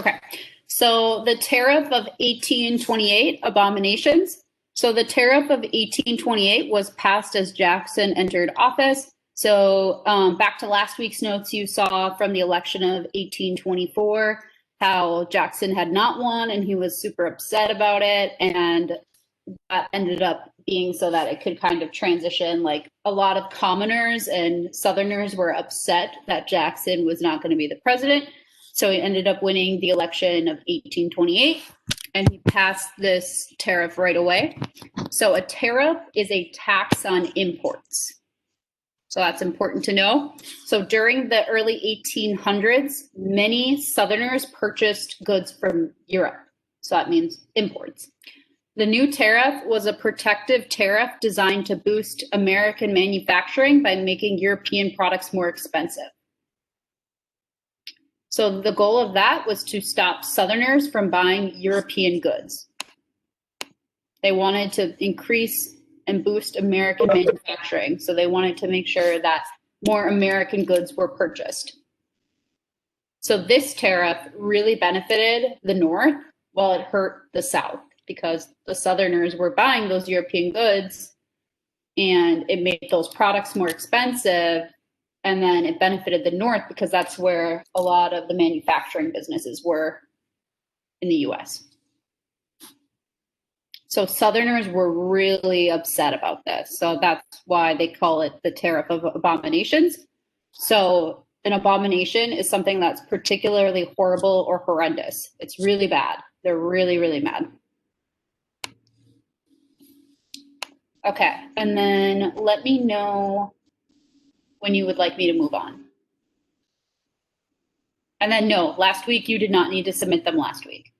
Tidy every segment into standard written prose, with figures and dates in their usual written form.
Okay. So the tariff of 1828 abominations. So the tariff of 1828 was passed as Jackson entered office. So back to last week's notes, you saw from the election of 1824 how Jackson had not won and he was super upset about it. And that ended up being so that it could kind of transition. Like a lot of commoners and Southerners were upset that Jackson was not going to be the president. So he ended up winning the election of 1828 and he passed this tariff right away. So a tariff is a tax on imports. So that's important to know. So during the early 1800s, many Southerners purchased goods from Europe. So that means imports. The new tariff was a protective tariff designed to boost American manufacturing by making European products more expensive. So the goal of that was to stop Southerners from buying European goods. They wanted to increase and boost American manufacturing. So they wanted to make sure that more American goods were purchased. So this tariff really benefited the North while it hurt the South because the Southerners were buying those European goods and it made those products more expensive. And then it benefited the North because that's where a lot of the manufacturing businesses were in the US. So Southerners were really upset about this. So that's why they call it the tariff of abominations. So an abomination is something that's particularly horrible or horrendous. It's really bad. They're really, really mad. Okay, and then let me know when you would like me to move on. And then no, last week you did not need to submit them last week.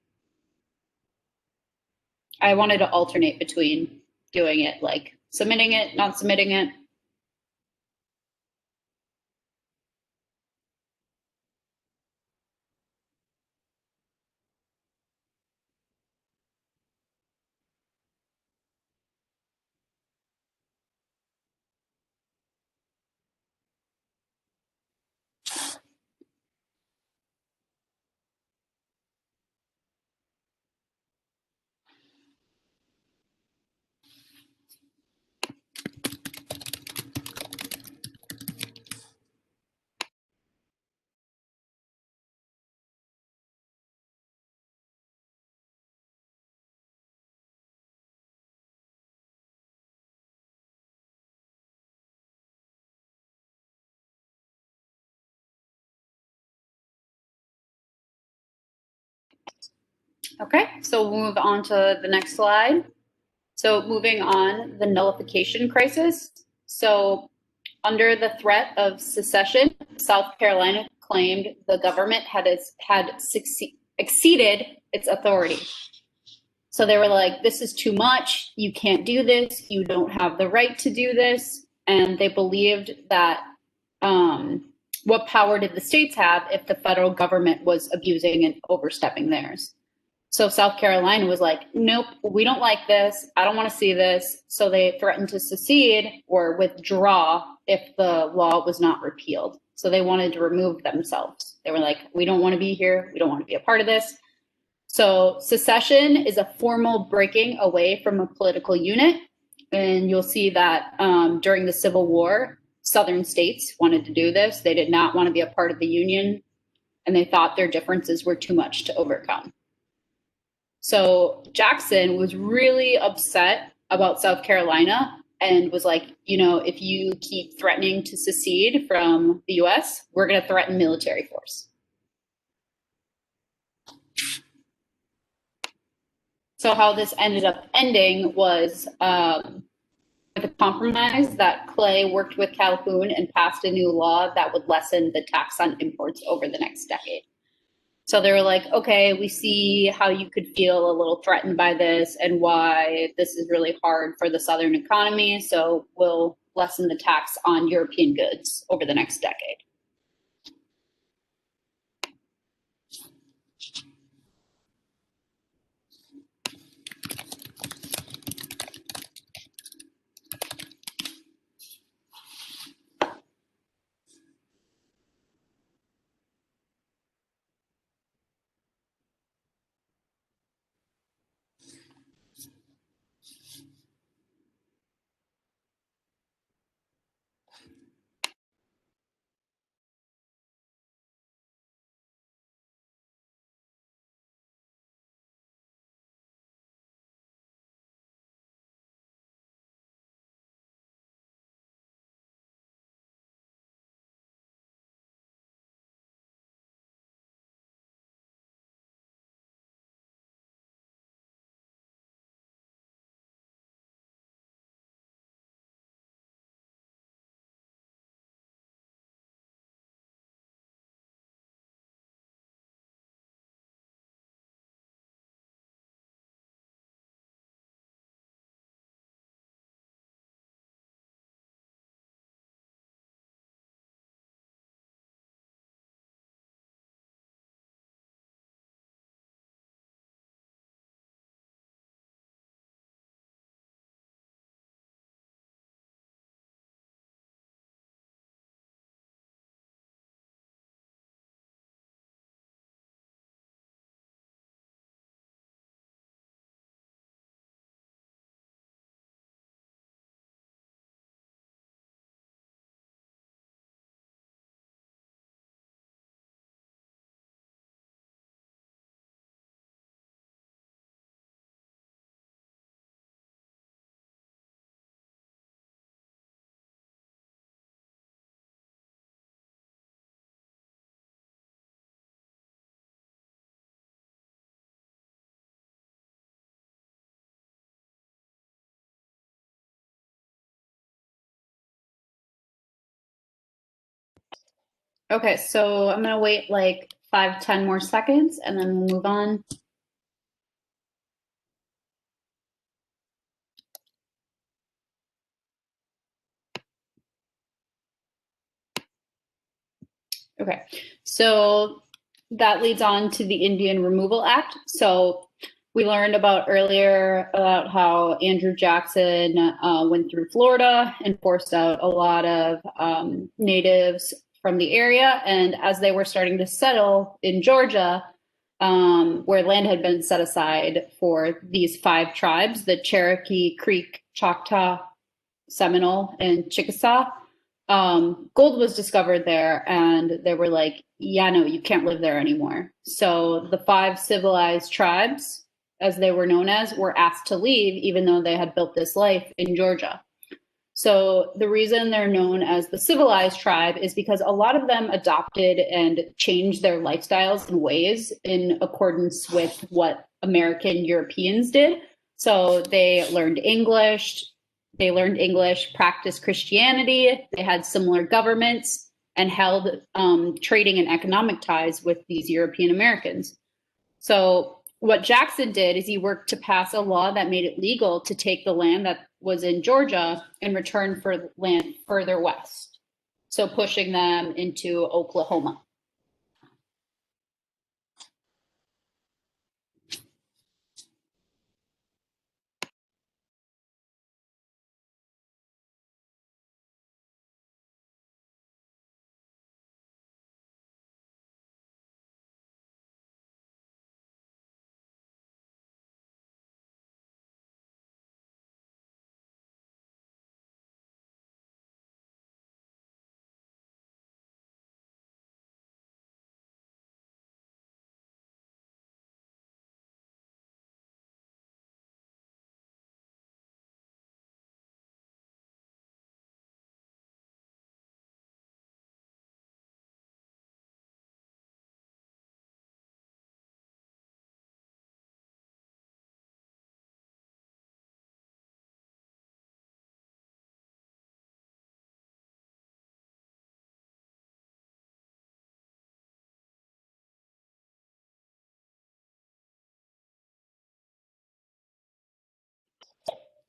I wanted to alternate between doing it, like submitting it, not submitting it. Okay, so we'll move on to the next slide. So moving on, the nullification crisis. So under the threat of secession, South Carolina claimed the government had exceeded its authority. So they were like, this is too much. You can't do this. You don't have the right to do this. And they believed that what power did the states have if the federal government was abusing and overstepping theirs? So South Carolina was like, nope, we don't like this. I don't want to see this. So they threatened to secede or withdraw if the law was not repealed. So they wanted to remove themselves. They were like, we don't want to be here. We don't want to be a part of this. So secession is a formal breaking away from a political unit. And you'll see that during the Civil War, Southern states wanted to do this. They did not want to be a part of the Union, and they thought their differences were too much to overcome. So Jackson was really upset about South Carolina and was like, you know, if you keep threatening to secede from the US, we're going to threaten military force. So how this ended up ending was with a compromise that Clay worked with Calhoun and passed a new law that would lessen the tax on imports over the next decade. So they were like, okay, we see how you could feel a little threatened by this and why this is really hard for the Southern economy. So we'll lessen the tax on European goods over the next decade. Okay, so I'm gonna wait like 5, 10 more seconds and then we'll move on. Okay, so that leads on to the Indian Removal Act. So we learned about earlier about how Andrew Jackson went through Florida and forced out a lot of natives from the area. And as they were starting to settle in Georgia, where land had been set aside for these 5 tribes, the Cherokee, Creek, Choctaw, Seminole, and Chickasaw, gold was discovered there, and they were like, yeah, no, you can't live there anymore. So the 5 civilized tribes, as they were known as, were asked to leave, even though they had built this life in Georgia. So the reason they're known as the civilized tribe is because a lot of them adopted and changed their lifestyles and ways in accordance with what American Europeans did. So they learned English, practiced Christianity, they had similar governments, and held trading and economic ties with these European Americans. So what Jackson did is he worked to pass a law that made it legal to take the land that was in Georgia in return for land further west. So pushing them into Oklahoma.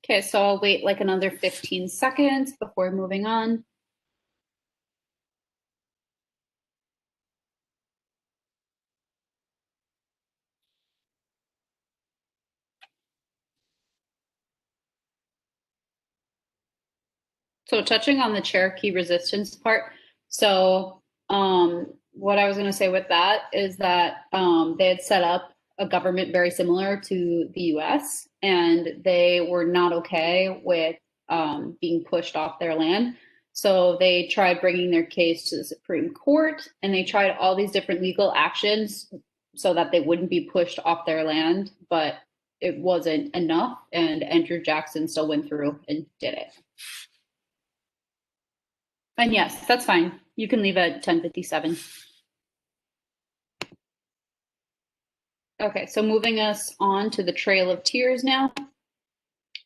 Okay, so I'll wait like another 15 seconds before moving on. So touching on the Cherokee resistance part, so what I was going to say with that is that they had set up a government very similar to the U.S. and they were not okay with being pushed off their land. So they tried bringing their case to the Supreme Court, and they tried all these different legal actions so that they wouldn't be pushed off their land, but it wasn't enough, and Andrew Jackson still went through and did it. And yes, that's fine. You can leave at 10:57. Okay, so moving us on to the Trail of Tears now.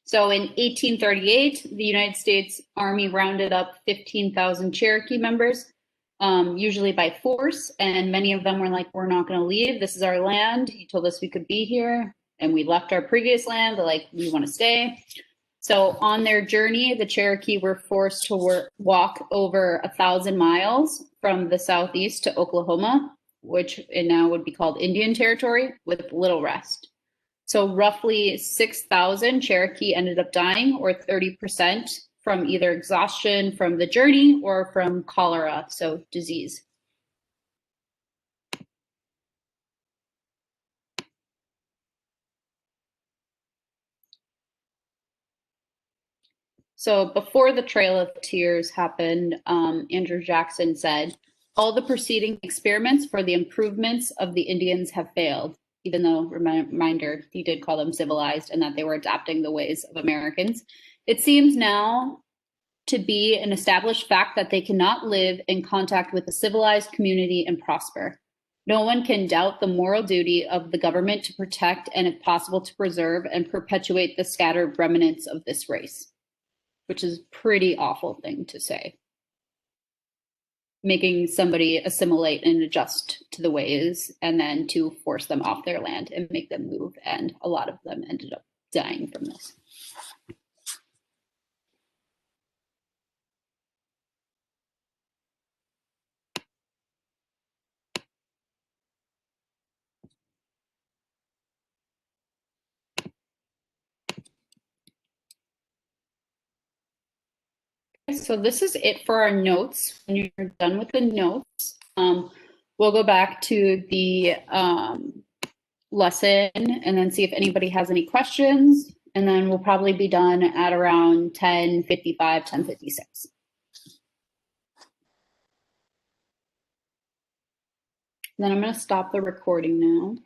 So in 1838, the United States Army rounded up 15,000 Cherokee members, usually by force, and many of them were like, we're not going to leave. This is our land. He told us we could be here, and we left our previous land. They're like, we want to stay. So on their journey, the Cherokee were forced to walk over 1,000 miles from the southeast to Oklahoma, which now would be called Indian Territory, with little rest. So roughly 6,000 Cherokee ended up dying, or 30%, from either exhaustion from the journey or from cholera, so disease. So before the Trail of Tears happened, Andrew Jackson said, all the preceding experiments for the improvements of the Indians have failed, even though, reminder, he did call them civilized and that they were adapting the ways of Americans. It seems now to be an established fact that they cannot live in contact with a civilized community and prosper. No one can doubt the moral duty of the government to protect and, if possible, to preserve and perpetuate the scattered remnants of this race, which is a pretty awful thing to say. making somebody assimilate and adjust to the ways, and then to force them off their land and make them move. And a lot of them ended up dying from this. So this is it for our notes. When you're done with the notes, we'll go back to the lesson and then see if anybody has any questions. And then we'll probably be done at around 10:55, 10:56. Then I'm going to stop the recording now.